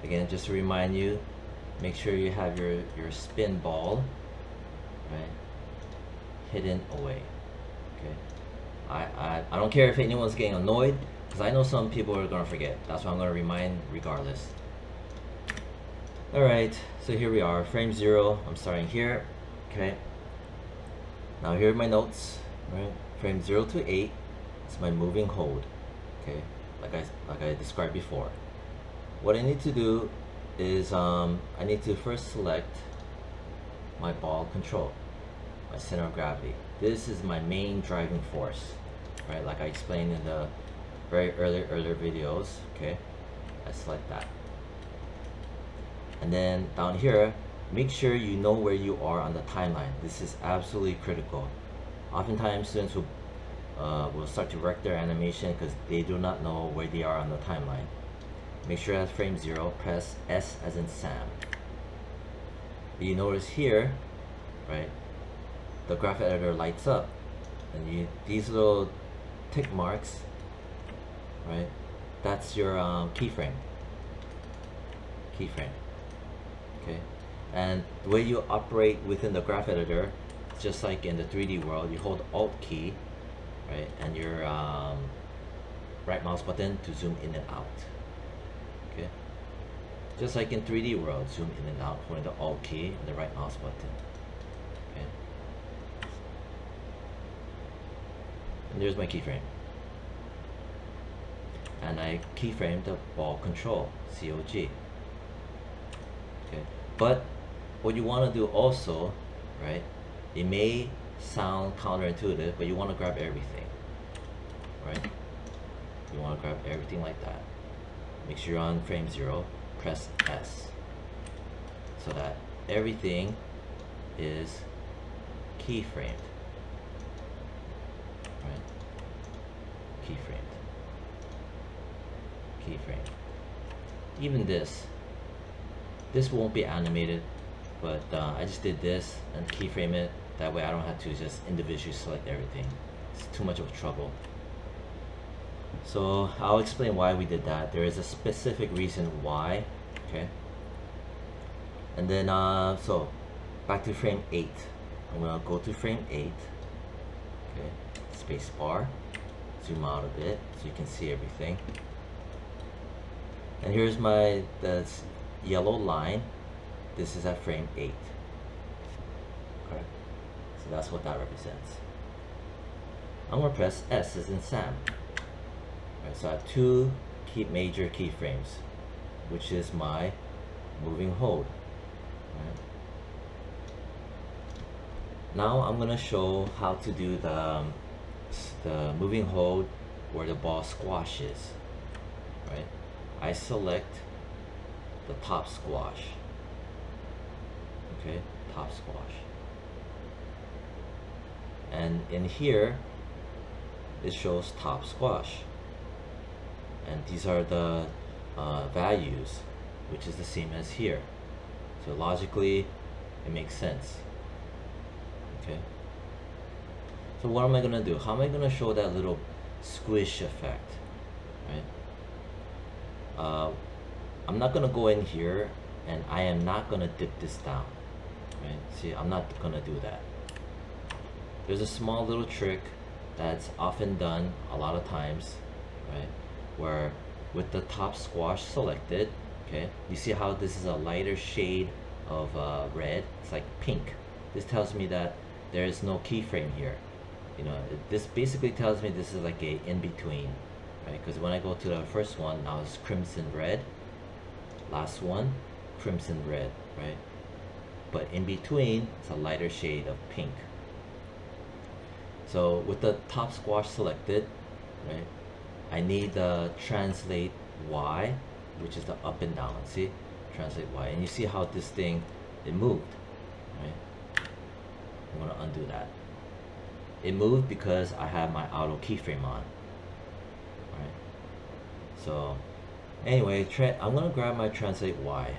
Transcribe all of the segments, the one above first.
Again, just to remind you, make sure you have your spin ball, right, hidden away. Okay. I don't care if anyone's getting annoyed, because I know some people are gonna forget. That's why I'm gonna remind regardless. Alright, so here we are, frame 0. I'm starting here. Okay. Now here are my notes. Right? Frame 0 to 8 is my moving hold. Okay, like I described before. What I need to do is I need to first select my ball control, my center of gravity. This is my main driving force, right? Like I explained in the very earlier videos. Okay, I select that, and then down here, make sure you know where you are on the timeline. This is absolutely critical. Oftentimes, students will start to wreck their animation because they do not know where they are on the timeline. Make sure at frame 0, press S as in Sam. You notice here, right, the graph editor lights up, and these little tick marks, right, that's your keyframe. Okay, and the way you operate within the graph editor, just like in the 3D world, you hold Alt key, right, and your right mouse button to zoom in and out. Okay, just like in 3D world, zoom in and out, holding the Alt key and the right mouse button. Okay, and there's my keyframe, and I keyframe the ball control, COG. Okay, but what you want to do also, right, it may sound counterintuitive, but you want to grab everything, right? You want to grab everything like that. Make sure you're on frame 0, press S, so that everything is keyframed, right? Keyframed. Even this won't be animated, but I just did this and keyframe it. That way I don't have to just individually select everything. It's too much of trouble. So I'll explain why we did that. There is a specific reason why. Okay. And then so back to frame 8. I'm gonna go to frame 8. Okay. Space bar. Zoom out a bit so you can see everything. And here's my yellow line. This is at frame 8. Okay. So that's what that represents. I'm gonna press S as in Sam. Right, so I have two major keyframes, which is my moving hold. Right. Now I'm gonna show how to do the moving hold where the ball squashes. Right. I select the top squash. Okay, top squash. And in here, it shows top squash. And these are the values, which is the same as here. So logically, it makes sense. Okay. So what am I gonna do? How am I gonna show that little squish effect? Right. I'm not gonna go in here, and I am not gonna dip this down. Right? See, I'm not gonna do that. There's a small little trick that's often done a lot of times, right? Where with the top squash selected, okay, you see how this is a lighter shade of red. It's like pink. This tells me that there is no keyframe here. You know, this basically tells me this is like a in-between, right? Because when I go to the first one, now it's crimson red. Last one, crimson red, right? But in between, it's a lighter shade of pink. So with the top squash selected, right, I need the translate Y, which is the up and down. See, translate Y, and you see how this thing, it moved, right? I'm gonna undo that. It moved because I have my auto keyframe on, right? So anyway, I'm gonna grab my translate Y.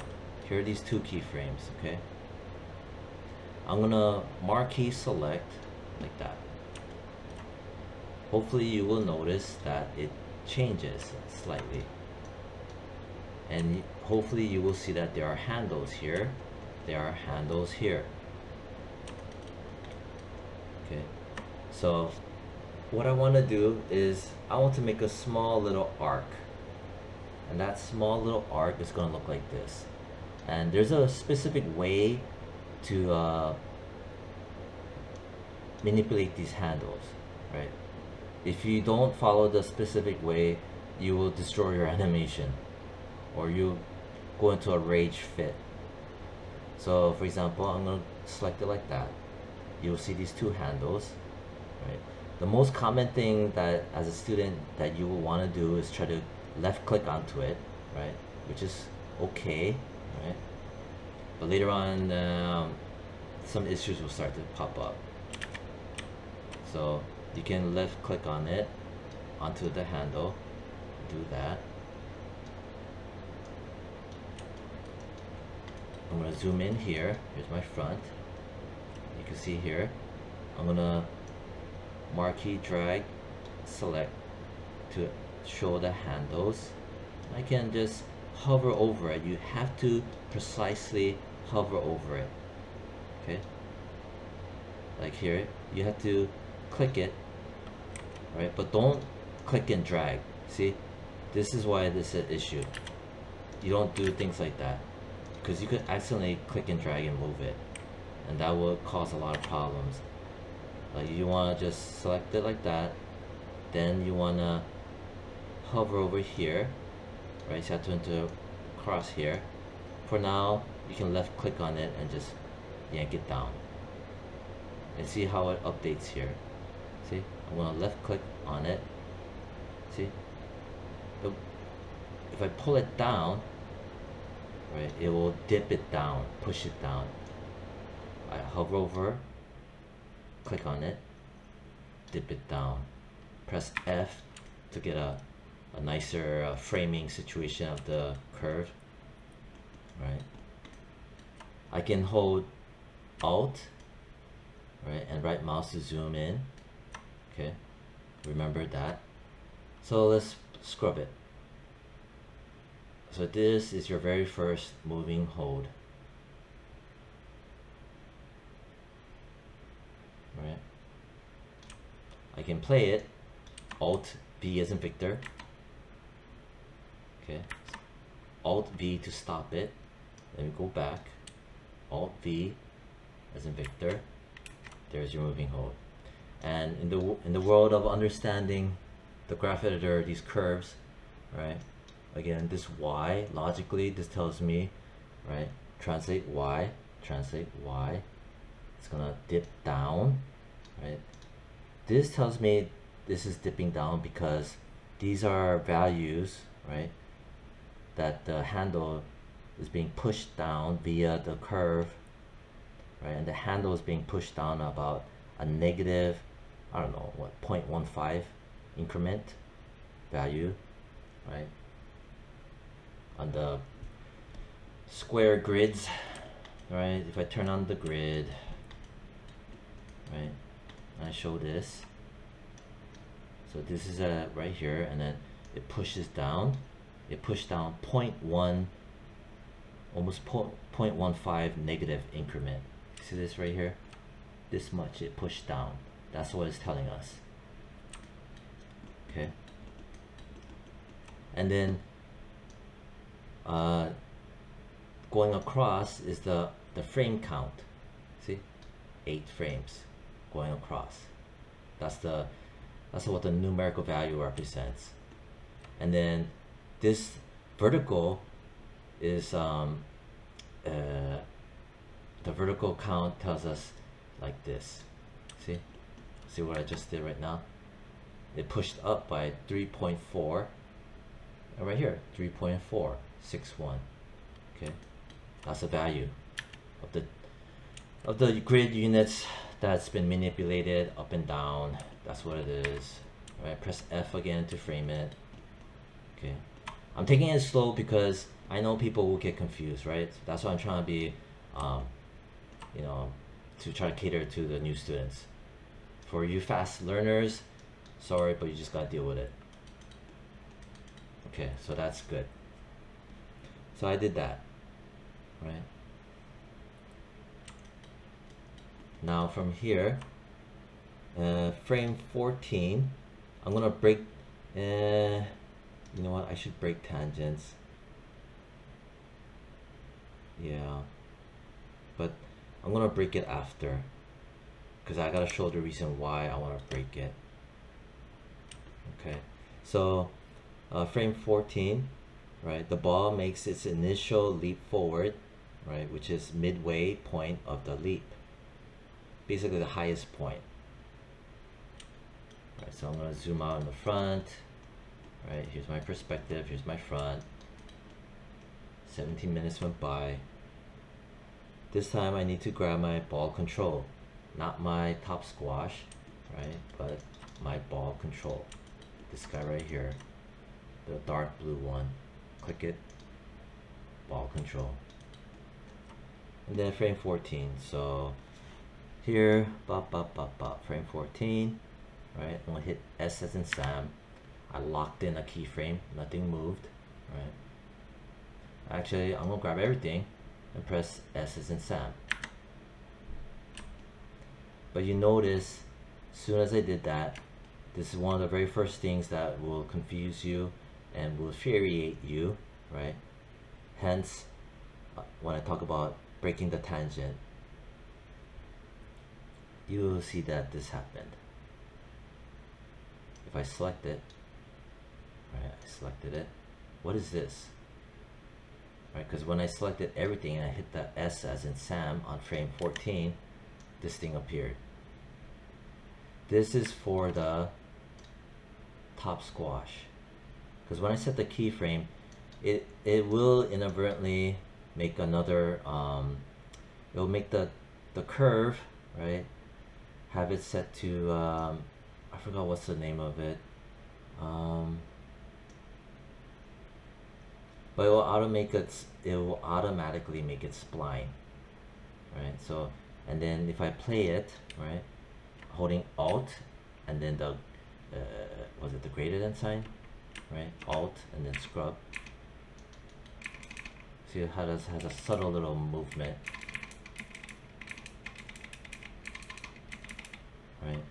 Here are these two keyframes, okay? I'm gonna marquee select like that. Hopefully you will notice that it changes slightly. and hopefully you will see that there are handles here, there are handles here. Okay, so what I want to do is I want to make a small little arc, and that small little arc is going to look like this. And there's a specific way to manipulate these handles, right? If you don't follow the specific way, you will destroy your animation, or you go into a rage fit. So for example, I'm going to select it like that. You'll see these two handles, right? The most common thing that as a student that you will want to do is try to left click onto it, right? Which is okay, right? But later on, some issues will start to pop up. So you can left click on it, onto the handle, do that. I'm going to zoom in here. Here's my front. You can see here. I'm going to marquee drag, select to show the handles. I can just hover over it. You have to precisely hover over it. Okay? Like here, you have to click it, right? But don't click and drag. See? This is why this is an issue. You don't do things like that, because you could accidentally click and drag and move it, and that will cause a lot of problems. You want to just select it like that, then you want to hover over here, right? So I turn to cross here. For now, you can left click on it and just yank it down, and see how it updates here. See, I'm going to left click on it. See, if I pull it down, right, it will dip it down, push it down. I hover over, click on it, dip it down, press F to get a nicer framing situation of the curve, right? I can hold Alt, right, and right mouse to zoom in. Okay, remember that. So let's scrub it. So this is your very first moving hold. Right. I can play it. Alt V as in Victor. Okay. Alt V to stop it. Then we go back. Alt V as in Victor. There's your moving hold. And in the world of understanding the graph editor, these curves, right? Again, this Y, logically, this tells me, right? Translate Y, translate Y. It's gonna dip down, right? This tells me this is dipping down because these are values, right? That the handle is being pushed down via the curve, right? And the handle is being pushed down about a negative, I don't know, what, 0.15 increment value, right? On the square grids, right? If I turn on the grid, right, and I show this, so this is right here, and then it pushes down. It pushed down 0.1, almost 0.15 negative increment. See this right here? This much it pushed down. That's what it's telling us. Okay. And then going across is the frame count. See, 8 frames going across. That's what the numerical value represents. And then this vertical is the vertical count tells us like this. See what I just did right now? It pushed up by 3.4, and right here 3.461. Okay, that's the value of the grid units that's been manipulated up and down. That's what it is. All right, press F again to frame it. Okay, I'm taking it slow because I know people will get confused, right? That's why I'm trying to be, you know, to try to cater to the new students. For you fast learners, sorry, but you just gotta deal with it. Okay, so that's good. So I did that, right? Now from here, frame 14, I'm gonna break, you know what, I should break tangents. Yeah, but I'm gonna break it after, because I gotta show the reason why I want to break it. Okay, so frame 14, right, the ball makes its initial leap forward, right, which is midway point of the leap, basically the highest point. Right, so I'm going to zoom out in the front, right, here's my perspective, here's my front. 17 minutes went by. This time I need to grab my ball control, not my top squash, right, but my ball control, this guy right here, the dark blue one. Click it, ball control, and then frame 14. So here, frame 14, right, I'm gonna hit S as in Sam. I locked in a keyframe, nothing moved, right. Actually, I'm gonna grab everything and press S as in Sam. But you notice, as soon as I did that, this is one of the very first things that will confuse you and will infuriate you, right? Hence, when I talk about breaking the tangent, you will see that this happened. If I select it, right, I selected it. What is this? Right, because when I selected everything and I hit the S as in Sam on frame 14, this thing appeared. This is for the top squash. Because when I set the keyframe, it will inadvertently make another, it will make the curve, right, have it set to, I forgot what's the name of it, but it will automatically make it spline, right? So, and then if I play it, right, holding Alt and then the was it the greater than sign, right, Alt and then scrub, see how it has a subtle little movement, right?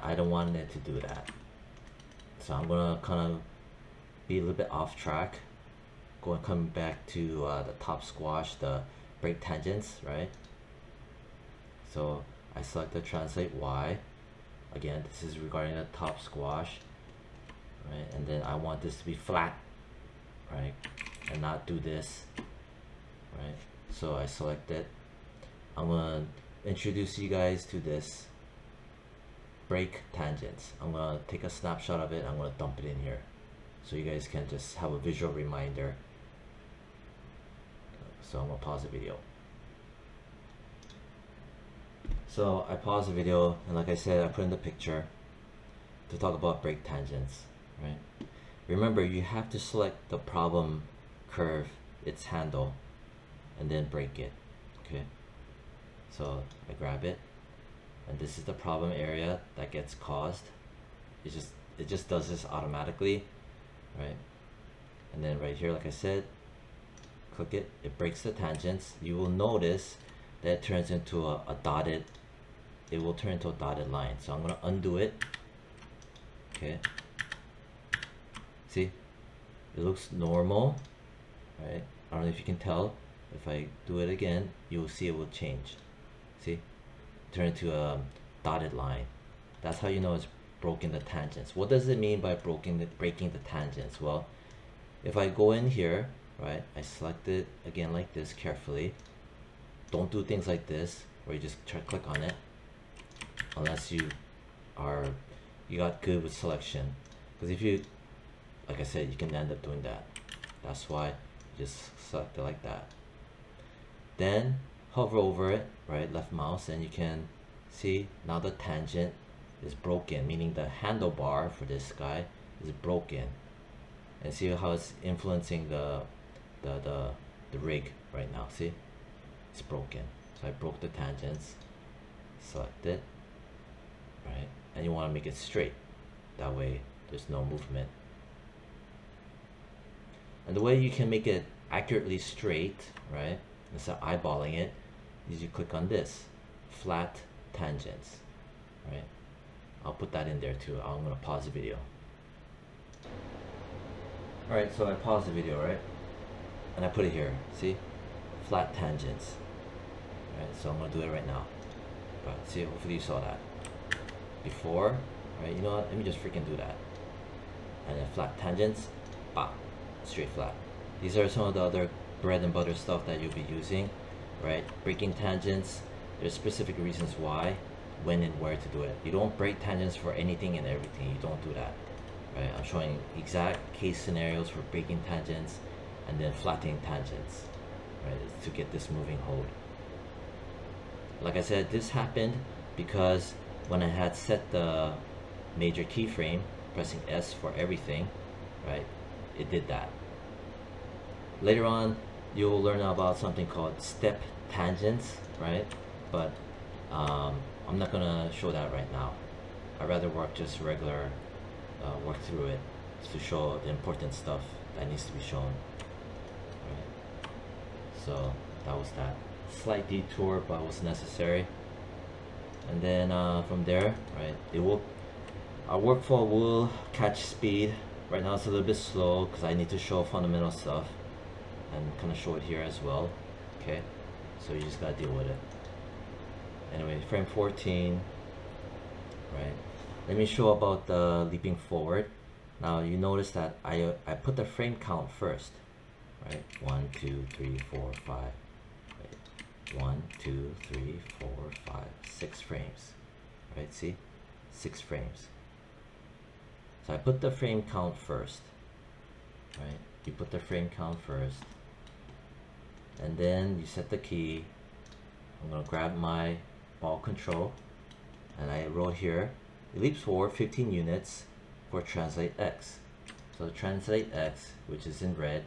I don't want it to do that, so I'm gonna kind of be a little bit off track, come back to the top squash, the break tangents, right? So I select the translate Y. Again, this is regarding the top squash, right? And then I want this to be flat, right? And not do this, right? So I select it. I'm gonna introduce you guys to this break tangents. I'm gonna take a snapshot of it. I'm gonna dump it in here, so you guys can just have a visual reminder. So I'm gonna pause the video. So I paused the video, and like I said, I put in the picture to talk about break tangents, right? Remember, you have to select the problem curve, its handle, and then break it, okay? So I grab it, and this is the problem area that gets caused. It just does this automatically, right? And then right here, like I said, click it, it breaks the tangents. You will notice that it turns into a dotted, it will turn into a dotted line. So I'm gonna undo it, okay? See, it looks normal, right? I don't know if you can tell. If I do it again, you will see it will change. See, turn into a dotted line. That's how you know it's broken the tangents. What does it mean by breaking the tangents? Well, if I go in here, right, I select it again like this carefully. Don't do things like this where you just try to click on it, unless you got good with selection. Because if you, like I said, you can end up doing that. That's why you just select it like that. Then hover over it, right, left mouse, and you can see now the tangent is broken, meaning the handlebar for this guy is broken. And see how it's influencing the rig right now. See, it's broken. So I broke the tangents, select it, right, and you want to make it straight, that way there's no movement. And the way you can make it accurately straight, right, instead of eyeballing it, is you click on this, flat tangents, right? I'll put that in there too. I'm gonna pause the video. Alright, so I paused the video, right? And I put it here, see? Flat tangents. Right, so I'm gonna do it right now. But see, hopefully you saw that. Before, right, you know what? Let me just freaking do that. And then flat tangents, bah, straight flat. These are some of the other bread and butter stuff that you'll be using, right? Breaking tangents, there's specific reasons why, when and where to do it. You don't break tangents for anything and everything. You don't do that, right? I'm showing exact case scenarios for breaking tangents and then flattening tangents, right? To get this moving hold. Like I said, this happened because when I had set the major keyframe, pressing S for everything, right, it did that. Later on, you'll learn about something called step tangents, right? But I'm not gonna show that right now. I'd rather work just regular, work through it to show the important stuff that needs to be shown, right? So that was that. Slight detour, but was necessary. And then from there, right, our workflow will catch speed. Right now it's a little bit slow because I need to show fundamental stuff and kind of show it here as well. Okay, so you just gotta deal with it. Anyway, frame 14, right? Let me show about the leaping forward. Now you notice that I put the frame count first, right? 1, 2, 3, 4, 5. Right? 1, 2, 3, 4, 5, 6 frames, right? See, 6 frames. So I put the frame count first, right? You put the frame count first, and then you set the key. I'm gonna grab my ball control, and I wrote here, it leaps forward 15 units for translate X. So translate X, which is in red,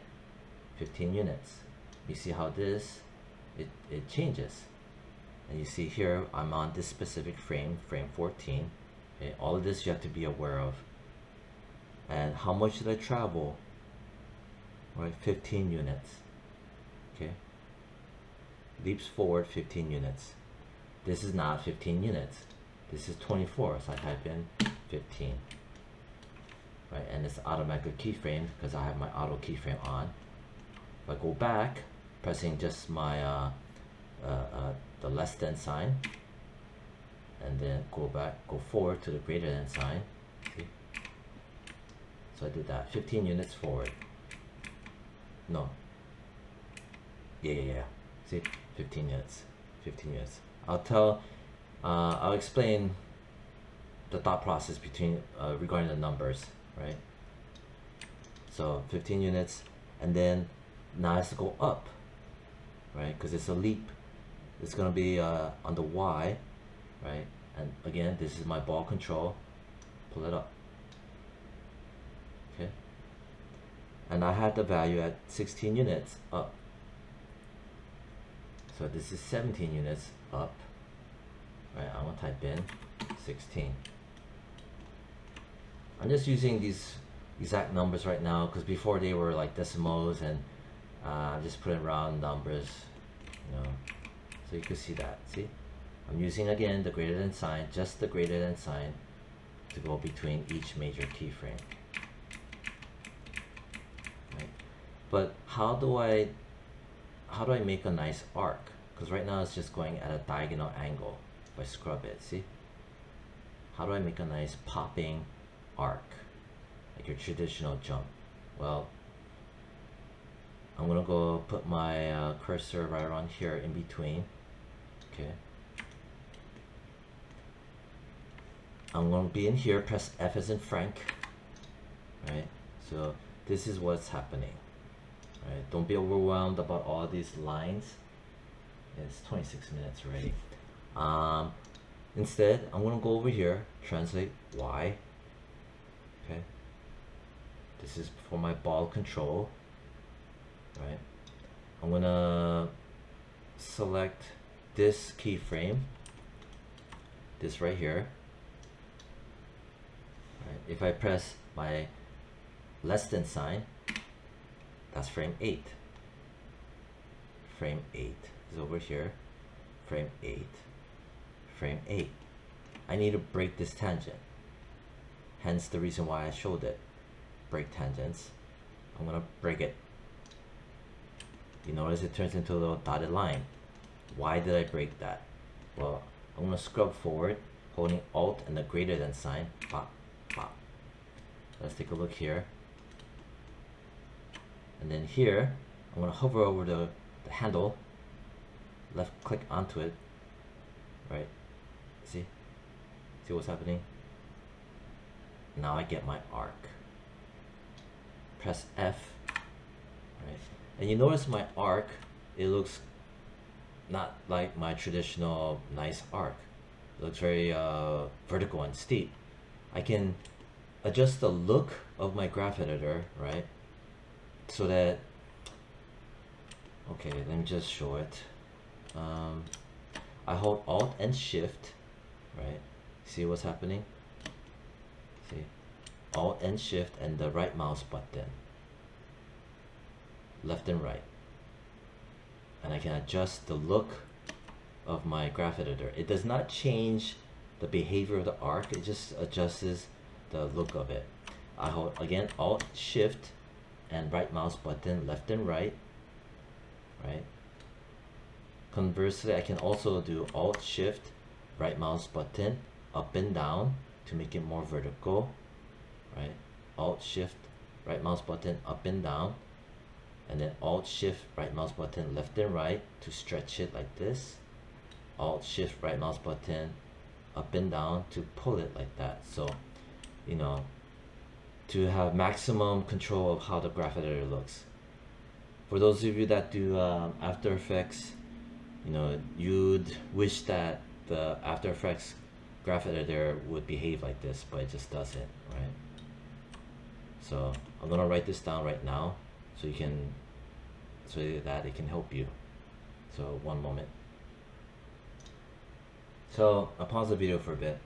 15 units. You see how this, it changes. And you see here, I'm on this specific frame, frame 14. Okay, all of this you have to be aware of. And how much did I travel? Right, 15 units. Okay, leaps forward 15 units. This is not 15 units. This is 24, so I type in 15. Right, and it's automatic keyframe because I have my auto keyframe on. If I go back, pressing just my the less than sign, and then go forward to the greater than sign. See? So I did that, 15 units forward. No. Yeah. See, 15 units. 15 units. I'll explain the thought process between regarding the numbers, right? So 15 units, and then now it has to go up, right? Because it's a leap. It's gonna be on the Y, right? And again, this is my ball control. Pull it up. Okay. And I had the value at 16 units up. So this is 17 units up. Right, I'm gonna type in 16. I'm just using these exact numbers right now because before they were like decimals, and I'm just putting round numbers, you know, so you can see that. See, I'm using again the greater than sign, just the greater than sign, to go between each major keyframe. Right, but how do I make a nice arc? Because right now it's just going at a diagonal angle. If I scrub it, see? How do I make a nice popping arc, like your traditional jump? Well, I'm gonna go put my cursor right around here in between. Okay. I'm gonna be in here, press F as in Frank. Right? So this is what's happening. Right? Don't be overwhelmed about all these lines. It's 26 minutes already. Instead, I'm gonna go over here, translate Y. Okay. This is for my ball control. Right. I'm gonna select this keyframe, this right here. Right. If I press my less than sign, that's frame 8. frame 8 is over here, frame 8, frame 8. I need to break this tangent, hence the reason why I showed it. Break tangents. I'm gonna break it. You notice it turns into a little dotted line. Why did I break that? Well, I'm gonna scrub forward, holding Alt and the greater than sign. Pop, pop. Let's take a look here. And then here, I'm gonna hover over the handle, left click onto it, right? See what's happening? Now I get my arc. Press F, right? And you notice my arc, it looks not like my traditional nice arc. It looks very vertical and steep. I can adjust the look of my graph editor, right? So that, okay, let me just show it. I hold Alt and Shift, right? See what's happening? See? Alt and Shift and the right mouse button. Left and right. And I can adjust the look of my graph editor. It does not change the behavior of the arc, it just adjusts the look of it. I hold, again, Alt, Shift, and right mouse button, left and right, right? Conversely, I can also do Alt, Shift, right mouse button, up and down to make it more vertical, right? Alt, Shift, right mouse button, up and down, and then Alt, Shift, right mouse button, left and right to stretch it like this. Alt, Shift, right mouse button, up and down to pull it like that. So, you know, to have maximum control of how the graph editor looks. For those of you that do After Effects, you know, you'd wish that the After Effects graph editor would behave like this, but it just doesn't, right? So I'm gonna write this down right now so you can, so that it can help you. So one moment. So I'll pause the video for a bit.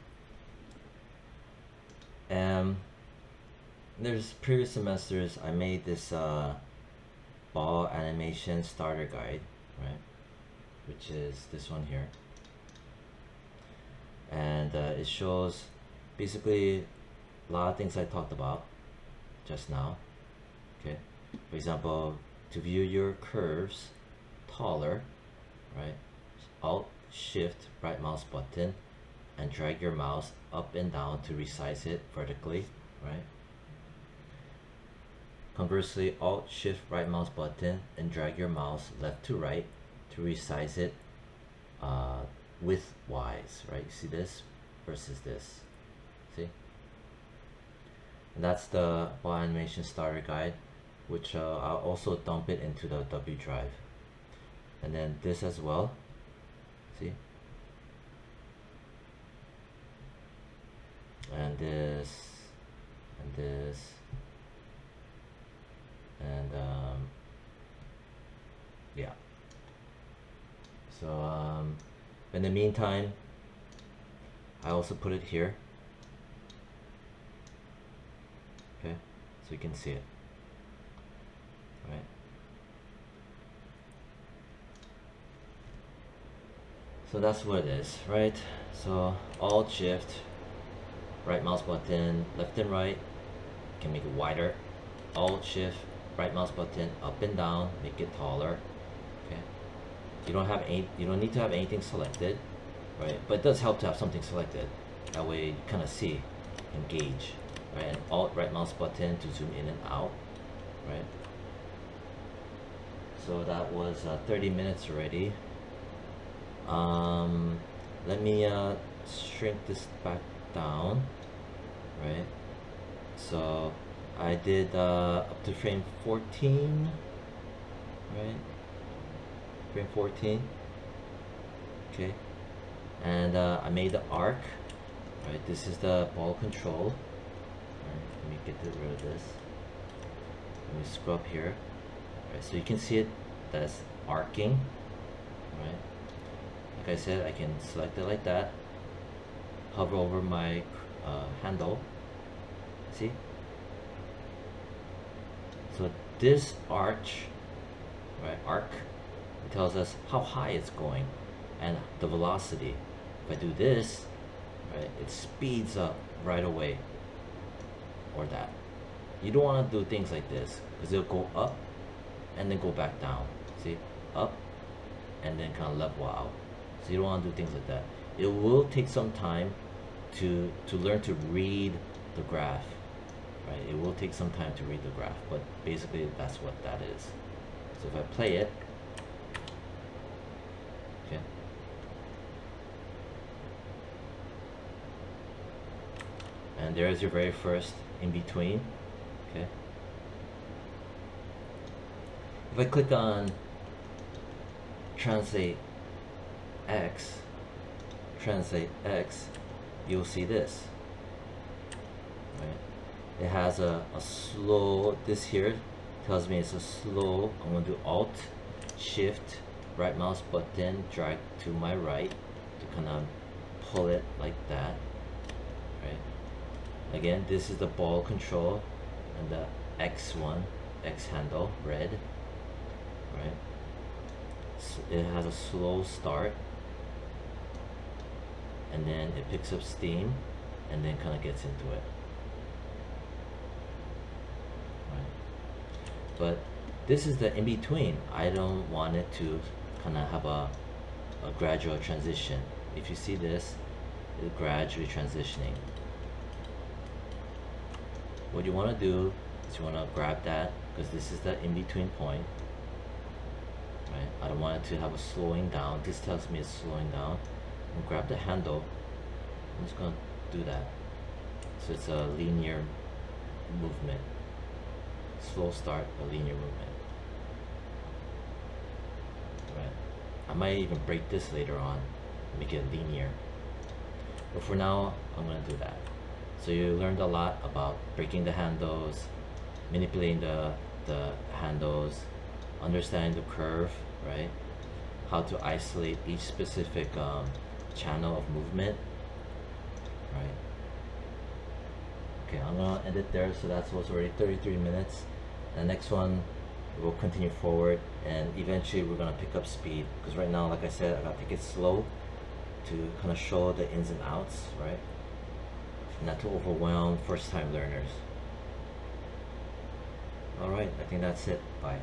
There's previous semesters I made this ball animation starter guide, right? Which is this one here. And it shows basically a lot of things I talked about just now. Okay, for example, to view your curves taller, right? Alt, Shift, right mouse button, and drag your mouse up and down to resize it vertically, right? Conversely, Alt, Shift, right mouse button, and drag your mouse left to right to resize it width-wise, right? You see this versus this, see? And that's the ball animation starter guide, which I'll also dump it into the W drive. And then this as well, see? And this, and this, and yeah. So in the meantime, I also put it here, okay, so you can see it, right? So that's what it is, right? So Alt, Shift, right mouse button, left and right, can make it wider. Alt, Shift, right mouse button, up and down, make it taller. Okay, you don't need to have anything selected, right? But it does help to have something selected. That way you kind of see and gauge, right? And Alt, right mouse button to zoom in and out, right? So that was 30 minutes already. Let me shrink this back down, right? So I did up to frame 14, right? Frame 14, okay. And I made the arc, right? This is the ball control. Right, let me get rid of this. Let me scrub here. Right, so you can see it that's arcing, right? Like I said, I can select it like that, hover over my handle, see? So this arc, It tells us how high it's going and the velocity. If I do this, right, it speeds up right away, or that. You don't want to do things like this because it'll go up and then go back down. See, up and then kind of level out. So you don't want to do things like that. It will take some time to learn to read the graph, right? It will take some time to read the graph, but basically that's what that is. So if I play it, okay, and there's your very first in between, okay. If I click on translate X, you'll see this, right? It has a slow, this here tells me it's a slow. I'm going to do Alt, Shift, right mouse button, drag to my right to kind of pull it like that, right? Again, this is the ball control and the X handle, red, right? So it has a slow start, and then it picks up steam and then kind of gets into it, right? But this is the in-between. I don't want it to kind of have a gradual transition. If you see this, it's gradually transitioning. What you want to do is you want to grab that, because this is the in-between point, right? I don't want it to have a slowing down. This tells me it's slowing down. And grab the handle. I'm just going to do that. So it's a linear movement. Slow start, a linear movement. Right. I might even break this later on, make it linear. But for now, I'm going to do that. So you learned a lot about breaking the handles, manipulating the handles, understanding the curve, right? How to isolate each specific channel of movement, right? Okay, I'm gonna end it there. So that was already 33 minutes. The next one, we'll continue forward, and eventually we're gonna pick up speed, because right now, like I said, I gotta take it slow to kind of show the ins and outs, right? Not to overwhelm first-time learners. All right, I think that's it. Bye.